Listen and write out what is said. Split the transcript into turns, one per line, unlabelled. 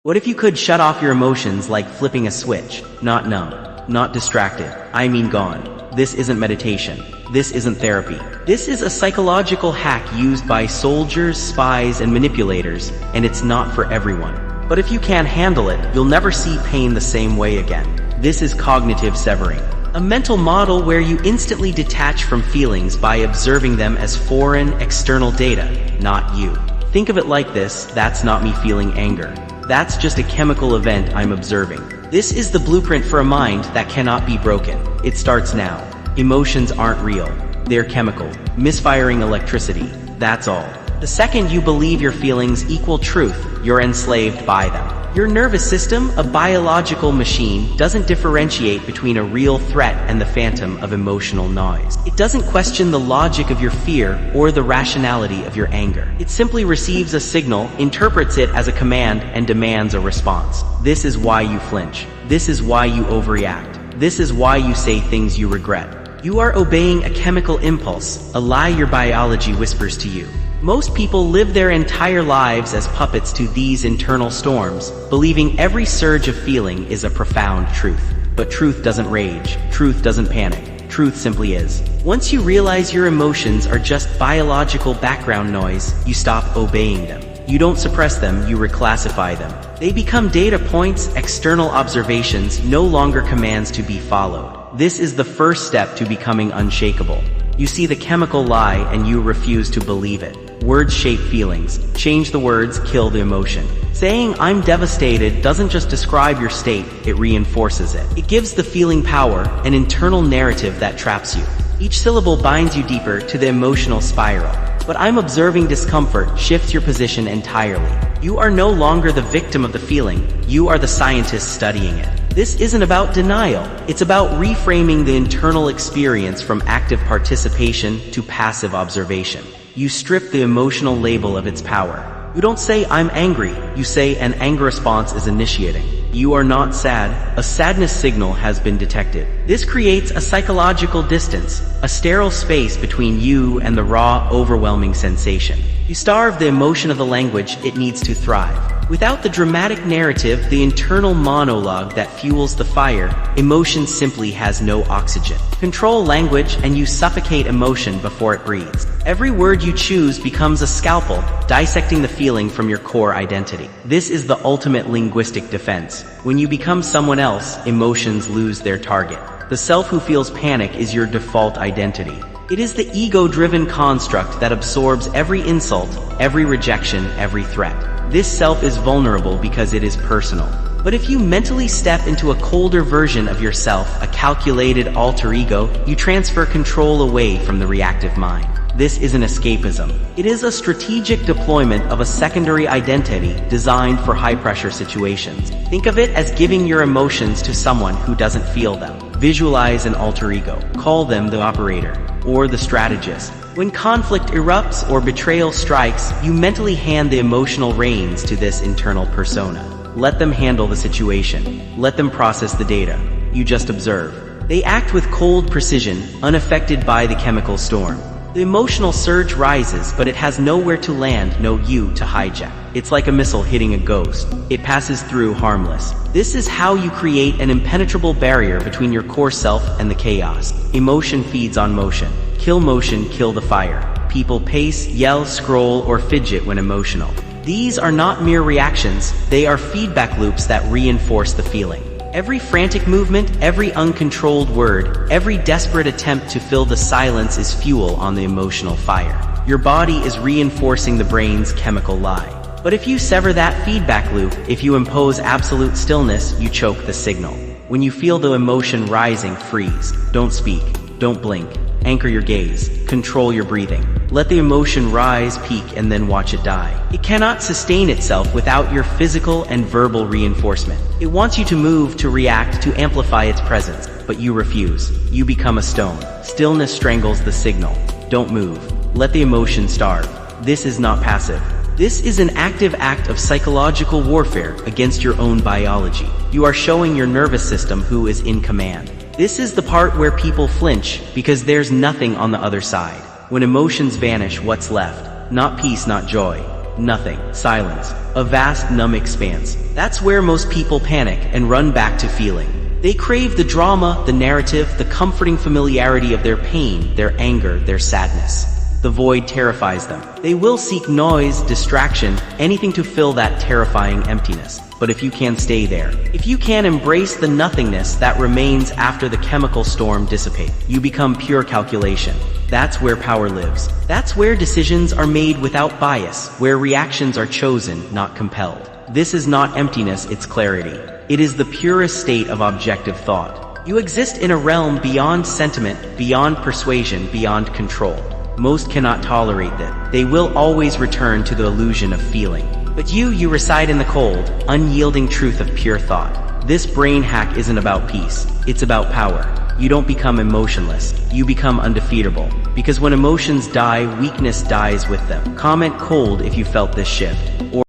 What if you could shut off your emotions like flipping a switch? Not numb, not distracted, I mean gone. This isn't meditation. This isn't therapy. This is a psychological hack used by soldiers, spies, and manipulators, and it's not for everyone. But if you can't handle it, you'll never see pain the same way again. This is cognitive severing. A mental model where you instantly detach from feelings by observing them as foreign, external data, not you. Think of it like this: that's not me feeling anger. That's just a chemical event I'm observing. This is the blueprint for a mind that cannot be broken. It starts now. Emotions aren't real. They're chemical, misfiring electricity. That's all. The second you believe your feelings equal truth, you're enslaved by them. Your nervous system, a biological machine, doesn't differentiate between a real threat and the phantom of emotional noise. It doesn't question the logic of your fear or the rationality of your anger. It simply receives a signal, interprets it as a command, and demands a response. This is why you flinch. This is why you overreact. This is why you say things you regret. You are obeying a chemical impulse, a lie your biology whispers to you. Most people live their entire lives as puppets to these internal storms, believing every surge of feeling is a profound truth. But truth doesn't rage. Truth doesn't panic. Truth simply is. Once you realize your emotions are just biological background noise, you stop obeying them. You don't suppress them, you reclassify them. They become data points, external observations, no longer commands to be followed. This is the first step to becoming unshakable. You see the chemical lie and you refuse to believe it. Words shape feelings. Change the words, kill the emotion. Saying "I'm devastated" doesn't just describe your state, it reinforces it. It gives the feeling power, an internal narrative that traps you. Each syllable binds you deeper to the emotional spiral. But "I'm observing discomfort" shifts your position entirely. You are no longer the victim of the feeling, you are the scientist studying it. This isn't about denial, it's about reframing the internal experience from active participation to passive observation. You strip the emotional label of its power. You don't say "I'm angry," you say "an anger response is initiating." You are not sad, a sadness signal has been detected. This creates a psychological distance, a sterile space between you and the raw, overwhelming sensation. You starve the emotion of the language it needs to thrive. Without the dramatic narrative, the internal monologue that fuels the fire, emotion simply has no oxygen. Control language and you suffocate emotion before it breathes. Every word you choose becomes a scalpel, dissecting the feeling from your core identity. This is the ultimate linguistic defense. When you become someone else, emotions lose their target. The self who feels panic is your default identity. It is the ego-driven construct that absorbs every insult, every rejection, every threat. This self is vulnerable because it is personal. But if you mentally step into a colder version of yourself, a calculated alter ego, you transfer control away from the reactive mind. This isn't escapism. It is a strategic deployment of a secondary identity designed for high-pressure situations. Think of it as giving your emotions to someone who doesn't feel them. Visualize an alter ego. Call them the operator or the strategist. When conflict erupts or betrayal strikes, you mentally hand the emotional reins to this internal persona. Let them handle the situation. Let them process the data. You just observe. They act with cold precision, unaffected by the chemical storm. The emotional surge rises, but it has nowhere to land, no you to hijack. It's like a missile hitting a ghost. It passes through harmless. This is how you create an impenetrable barrier between your core self and the chaos. Emotion feeds on motion. Kill motion, kill the fire. People pace, yell, scroll, or fidget when emotional. These are not mere reactions, they are feedback loops that reinforce the feeling. Every frantic movement, every uncontrolled word, every desperate attempt to fill the silence is fuel on the emotional fire. Your body is reinforcing the brain's chemical lie. But if you sever that feedback loop, if you impose absolute stillness, you choke the signal. When you feel the emotion rising, freeze. Don't speak. Don't blink. Anchor your gaze. Control your breathing. Let the emotion rise, peak, and then watch it die. It cannot sustain itself without your physical and verbal reinforcement. It wants you to move, to react, to amplify its presence, but you refuse. You become a stone. Stillness strangles the signal. Don't move. Let the emotion starve. This is not passive. This is an active act of psychological warfare against your own biology. You are showing your nervous system who is in command. This is the part where people flinch, because there's nothing on the other side. When emotions vanish, what's left? Not peace, not joy. Nothing. Silence. A vast, numb expanse. That's where most people panic and run back to feeling. They crave the drama, the narrative, the comforting familiarity of their pain, their anger, their sadness. The void terrifies them. They will seek noise, distraction, anything to fill that terrifying emptiness. But if you can stay there, if you can embrace the nothingness that remains after the chemical storm dissipates, you become pure calculation. That's where power lives. That's where decisions are made without bias, where reactions are chosen, not compelled. This is not emptiness, it's clarity. It is the purest state of objective thought. You exist in a realm beyond sentiment, beyond persuasion, beyond control. Most cannot tolerate that. They will always return to the illusion of feeling. But you reside in the cold, unyielding truth of pure thought. This brain hack isn't about peace. It's about power. You don't become emotionless. You become undefeatable. Because when emotions die, weakness dies with them. Comment cold if you felt this shift. Or